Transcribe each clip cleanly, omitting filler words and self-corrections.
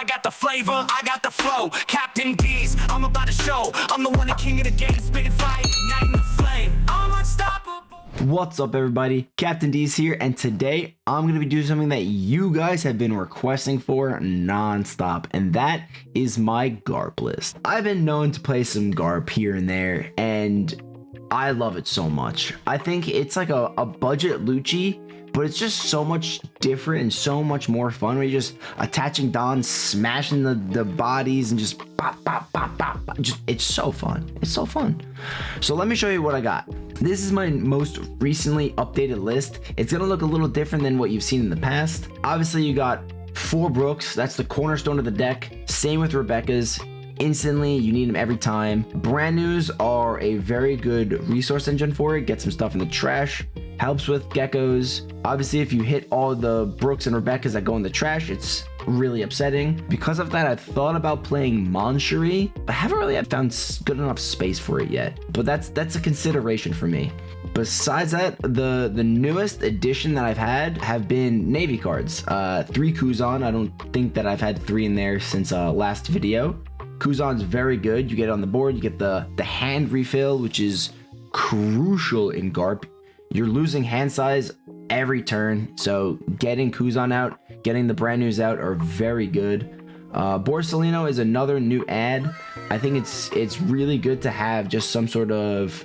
I got the flavor, I got the flow. Captain D's, I'm about to show. I'm the one, the king of the game, spitting fire, igniting the flame. I'm unstoppable. What's up, everybody? Captain D's here, and today I'm going to be doing something that you guys have been requesting for non-stop, and that is my Garp list. I've been known to play some Garp here and there, and I love it so much. I think it's like a budget Lucci, but it's just so much different and so much more fun where you're just attaching Dons, smashing the bodies, and just pop, pop, pop, pop, pop. It's so fun. It's so fun. So let me show you what I got. This is my most recently updated list. It's gonna look a little different than what you've seen in the past. Obviously, you got 4 Brooks. That's the cornerstone of the deck. Same with Rebecca's. Instantly, you need them every time. Brand news are a very good resource engine for it. Get some stuff in the trash. Helps with geckos. Obviously, if you hit all the Brooks and Rebeccas that go in the trash, it's really upsetting. Because of that, I thought about playing Moncherie, but I haven't really found good enough space for it yet. But that's a consideration for me. Besides that, the newest addition that I've had have been Navy cards. 3 Kuzan. I don't think that I've had 3 in there since last video. Kuzan's very good. You get it on the board, you get the hand refill, which is crucial in Garp. You're losing hand size every turn, so getting Kuzan out, getting the brand news out are very good. Borsalino is another new ad. I think it's really good to have just some sort of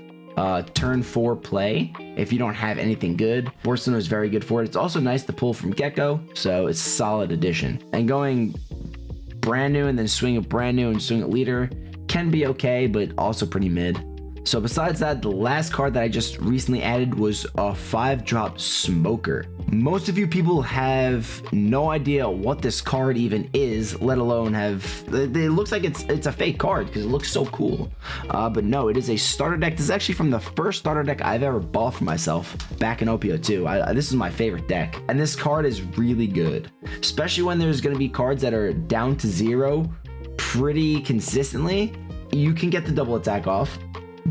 turn 4 play if you don't have anything good. Borsalino is very good for it. It's also nice to pull from Gecko, so it's a solid addition. And going brand new and then swing it brand new and swing it leader can be okay, but also pretty mid. So besides that, the last card that I just recently added was a 5-drop Smoker. Most of you people have no idea what this card even is, let alone it looks like it's a fake card because it looks so cool. But no, it is a starter deck. This is actually from the first starter deck I've ever bought for myself back in OP08. This is my favorite deck. And this card is really good, especially when there's going to be cards that are down to 0 pretty consistently. You can get the double attack off.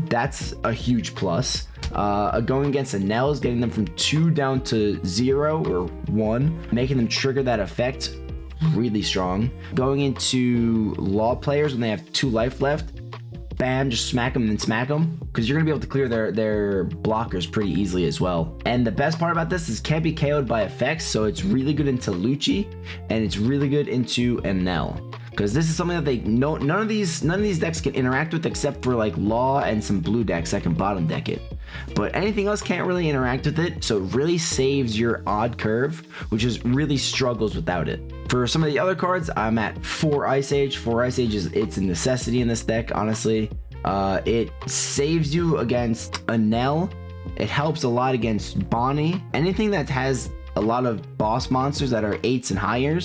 That's a huge plus. Going against Enel is getting them from 2 down to 0 or 1, making them trigger that effect really strong. Going into law players when they have 2 life left, bam, just smack them and then smack them, because you're gonna be able to clear their blockers pretty easily as well. And the best part about this is can't be KO'd by effects, so it's really good into Lucci and it's really good into Enel. Because this is something that none of these decks can interact with except for like Law and some blue decks that can bottom deck it. But anything else can't really interact with it, so it really saves your odd curve, which is really struggles without it. For some of the other cards, I'm at 4 Ice Age. 4 Ice Age it's a necessity in this deck, honestly. It saves you against Enel. It helps a lot against Bonney. Anything that has a lot of boss monsters that are 8s and higher,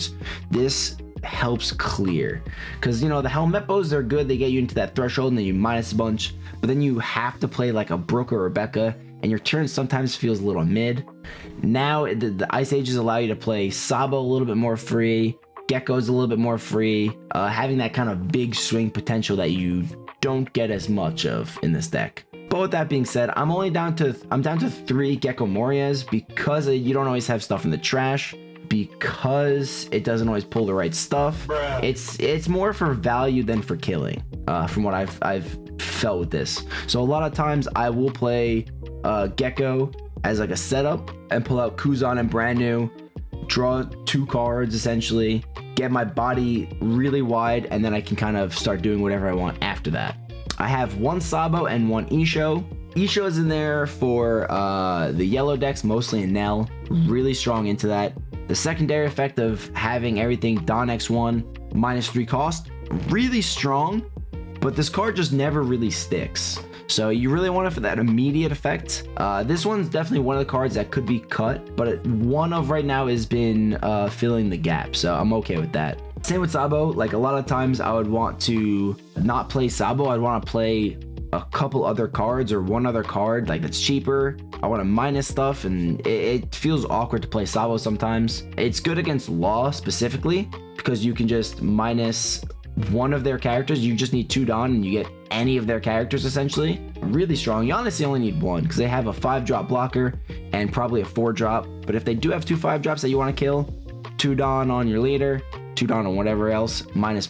this helps clear, because you know the helmet bows, they're good, they get you into that threshold and then you minus a bunch, but then you have to play like a Brooke or Rebecca and your turn sometimes feels a little mid. Now the Ice Ages allow you to play Sabo a little bit more free, Gecko's a little bit more free, having that kind of big swing potential that you don't get as much of in this deck. But with that being said, I'm down to 3 Gecko Morias because you don't always have stuff in the trash, because it doesn't always pull the right stuff. It's more for value than for killing, from what I've felt with this. So a lot of times I will play Gecko as like a setup and pull out Kuzan and brand new, draw 2 cards essentially, get my body really wide, and then I can kind of start doing whatever I want after that. I have 1 Sabo and 1 Isho. Isho is in there for the yellow decks, mostly Enel, really strong into that. The secondary effect of having everything Don X1 -3 cost, really strong, but this card just never really sticks. So you really want it for that immediate effect. This one's definitely one of the cards that could be cut, but one of right now has been filling the gap, so I'm okay with that. Same with Sabo. Like a lot of times I would want to not play Sabo, I'd want to play a couple other cards or 1 other card like that's cheaper. I want to minus stuff, and it feels awkward to play Sabo sometimes. It's good against Law specifically because you can just minus 1 of their characters. You just need 2 Don and you get any of their characters essentially. Really strong. You honestly only need 1 because they have a 5-drop blocker and probably a 4-drop. But if they do have 2 5-drops that you want to kill, 2 Don on your leader, 2 Don, and whatever else, minus,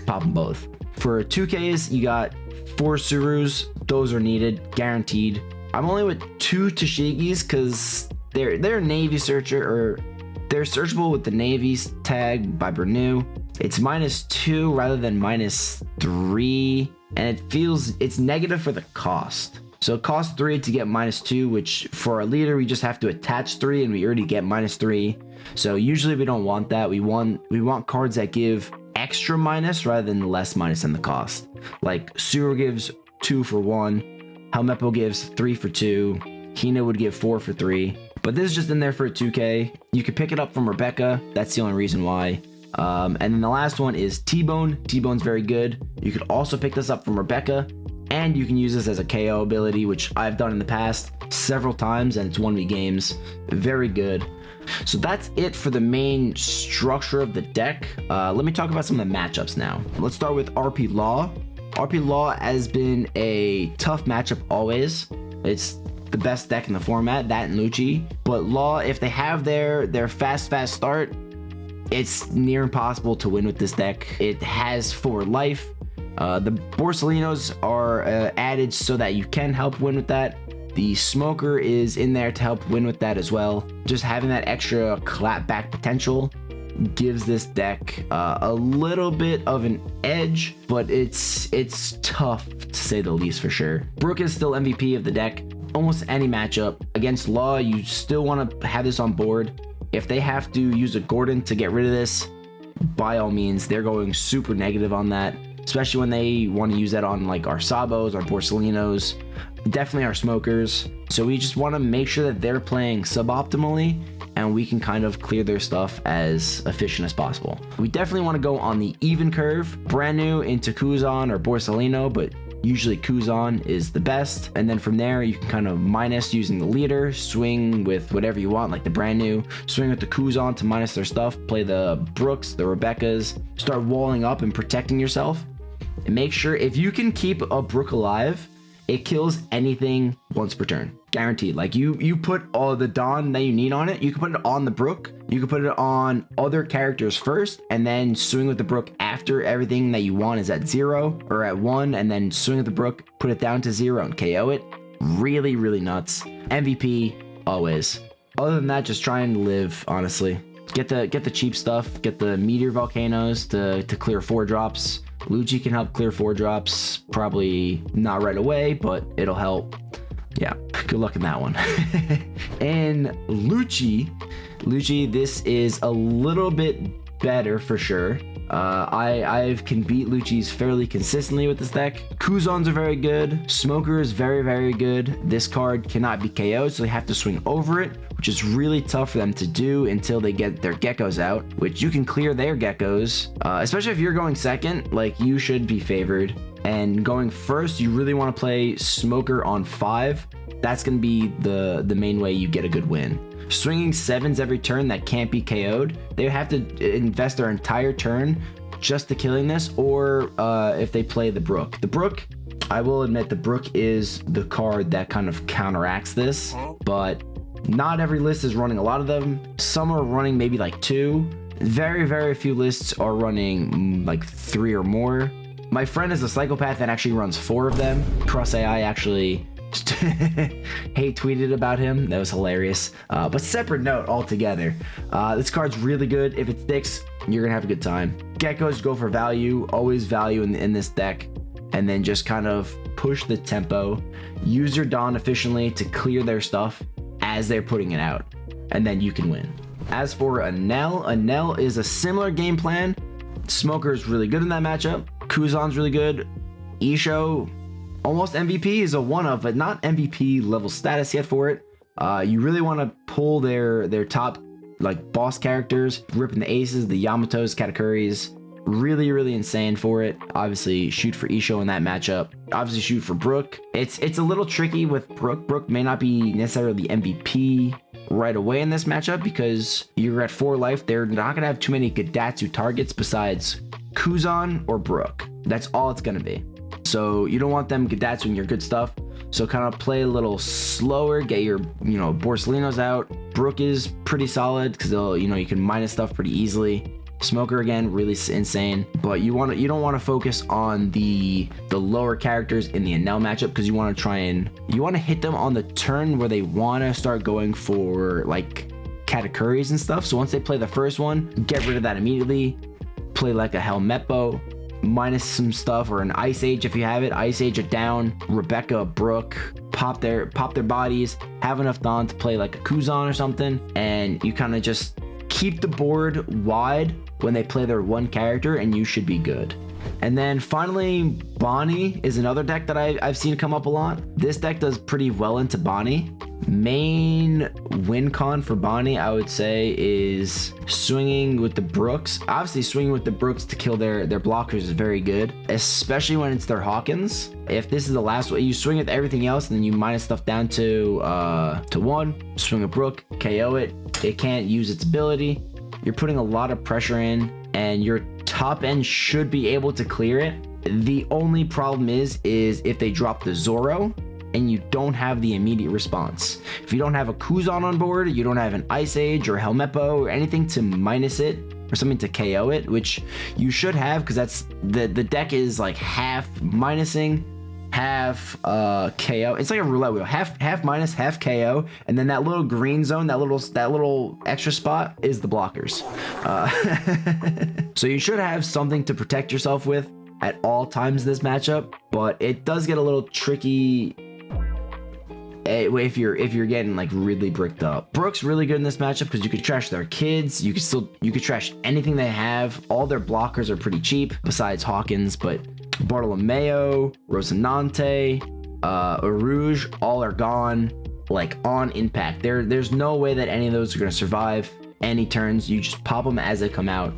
pop them both. For 2Ks, you got 4 Surus. Those are needed, guaranteed. I'm only with 2 Tashigis because they're Navy Searcher, or they're searchable with the Navy tag by Bernu. It's -2 rather than -3, and it's negative for the cost. So it costs 3 to get -2, which for our leader, we just have to attach 3 and we already get -3. So usually we don't want that. We want cards that give extra minus rather than less minus in the cost. Like Suru gives 2 for 1, Helmeppo gives 3 for 2, Hina would give 4 for 3. But this is just in there for a 2K. You could pick it up from Rebecca. That's the only reason why. And then the last one is T-Bone. T-Bone's very good. You could also pick this up from Rebecca, and you can use this as a KO ability, which I've done in the past several times, and it's 1v games. Very good. So that's it for the main structure of the deck. Let me talk about some of the matchups now. Let's start with RP Law. RP Law has been a tough matchup always. It's the best deck in the format, that and Lucci. But Law, if they have their fast start, it's near impossible to win with this deck. It has 4 life. The Borsalinos are added so that you can help win with that. The Smoker is in there to help win with that as well. Just having that extra clapback potential gives this deck a little bit of an edge, but it's tough to say the least for sure. Brook is still MVP of the deck. Almost any matchup against Law, you still want to have this on board. If they have to use a Gordon to get rid of this, by all means, they're going super negative on that, especially when they want to use that on like our Sabos, our Borsalinos, definitely our Smokers. So we just want to make sure that they're playing suboptimally and we can kind of clear their stuff as efficient as possible. We definitely want to go on the even curve, brand new into Kuzan or Borsalino, but usually Kuzan is the best. And then from there, you can kind of minus using the leader, swing with whatever you want, like the brand new, swing with the Kuzan to minus their stuff, play the Brooks, the Rebeccas, start walling up and protecting yourself. And make sure if you can keep a Brook alive, it kills anything once per turn. Guaranteed. Like you put all the Dawn that you need on it, you can put it on the Brook, you can put it on other characters first, and then swing with the Brook after everything that you want is at 0 or at 1, and then swing with the Brook, put it down to 0 and KO it. Really, really nuts. MVP always. Other than that, just try and live, honestly. Get the cheap stuff, get the Meteor Volcanoes to clear 4 drops. Lucci can help clear 4 drops, probably not right away, but it'll help. Yeah, good luck in that one. And Lucci, this is a little bit better for sure. I can beat Lucci's fairly consistently with this deck. Kuzans are very good. Smoker is very, very good. This card cannot be KO'd, so they have to swing over it, which is really tough for them to do until they get their geckos out, which you can clear their geckos, especially if you're going second, like you should be favored. And going first, you really want to play Smoker on 5. That's going to be the main way you get a good win. Swinging 7s every turn that can't be KO'd, they have to invest their entire turn just to killing this, or if they play the Brook. The Brook, I will admit, the Brook is the card that kind of counteracts this, but not every list is running a lot of them. Some are running maybe like 2. Very, very few lists are running like 3 or more. My friend is a psychopath that actually runs 4 of them. Cross AI actually hate tweeted about him. That was hilarious. But separate note altogether. This card's really good. If it sticks, you're gonna have a good time. Geckos go for value, always value in this deck, and then just kind of push the tempo. Use your Dawn efficiently to clear their stuff as they're putting it out, and then you can win. As for Enel is a similar game plan. Smoker is really good in that matchup. Kuzan's really good. Isho, almost MVP, is a 1-of, but not MVP level status yet for it. You really want to pull their top like boss characters, ripping the aces, the Yamatos, Katakuris. Really, really insane for it. Obviously, shoot for Isho in that matchup. Obviously, shoot for Brook. It's a little tricky with Brook. Brook may not be necessarily the MVP right away in this matchup because you're at 4 life. They're not going to have too many Gadatsu targets besides Kuzan or Brook. That's all it's going to be. So you don't want them Gadatsuing your good stuff. So kind of play a little slower, get your, Borsalinos out. Brook is pretty solid because they'll, you can minus stuff pretty easily. Smoker again, really insane. But you don't want to focus on the lower characters in the Enel matchup, because you want to hit them on the turn where they want to start going for like Katakuris and stuff. So once they play the first one, get rid of that immediately. Play like a Helmeppo, minus some stuff, or an Ice Age if you have it. Ice Age it down. Rebecca, Brooke, pop their bodies. Have enough Dawn to play like a Kuzan or something, and you kind of just keep the board wide when they play their one character, and you should be good. And then finally, Bonney is another deck that I've seen come up a lot. This deck does pretty well into Bonney. Main win con for Bonney, I would say, is swinging with the Brooks. Obviously, swinging with the Brooks to kill their blockers is very good, especially when it's their Hawkins. If this is the last one, you swing with everything else, and then you minus stuff down to 1. Swing a Brook, KO it. It can't use its ability. You're putting a lot of pressure in, and your top end should be able to clear it. The only problem is if they drop the Zoro and you don't have the immediate response. If you don't have a Kuzan on board, you don't have an Ice Age or Helmeppo or anything to minus it or something to KO it, which you should have, because that's the deck is like half minusing, half KO. It's like a roulette wheel, half minus, half KO, and then that little green zone, that little extra spot is the blockers. So you should have something to protect yourself with at all times in this matchup, but it does get a little tricky if you're getting like really bricked up. Brooke's really good in this matchup because you could trash their kids, you could trash anything they have. All their blockers are pretty cheap besides Hawkins, but Bartolomeo, Rosinante, Rouge, all are gone like on impact. There's no way that any of those are going to survive any turns. You just pop them as they come out,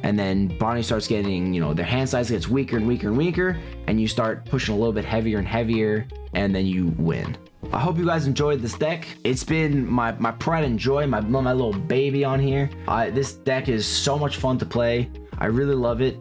and then Bonney starts getting, their hand size gets weaker and weaker and weaker, and you start pushing a little bit heavier and heavier, and then you win. I hope you guys enjoyed this deck. It's been my pride and joy, my little baby on here. This deck is so much fun to play. I really love it.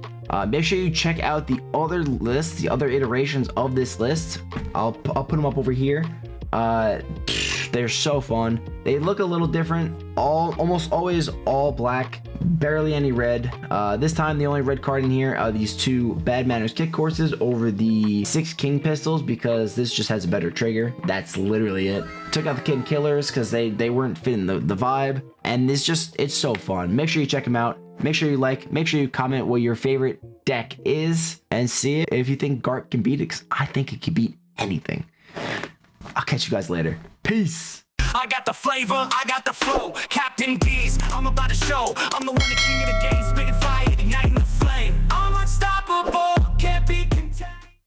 Make sure you check out the other lists, the other iterations of this list. I'll put them up over here. They're so fun. They look a little different. Almost always all black, barely any red. This time the only red card in here are these 2 Bad Manners Kick Courses over the 6 King Pistols, because this just has a better trigger. That's literally it. Took out the Kid Killers because they weren't fitting the vibe, and it's so fun. Make sure you check them out. Make sure you make sure you comment what your favorite deck is, and see if you think Garp can beat it, because I think it can beat anything. I'll catch you guys later. Peace. I got the flavor, I got the flow. Captain D's, I'm about to show. I'm the one, the king of the game, spitting fire.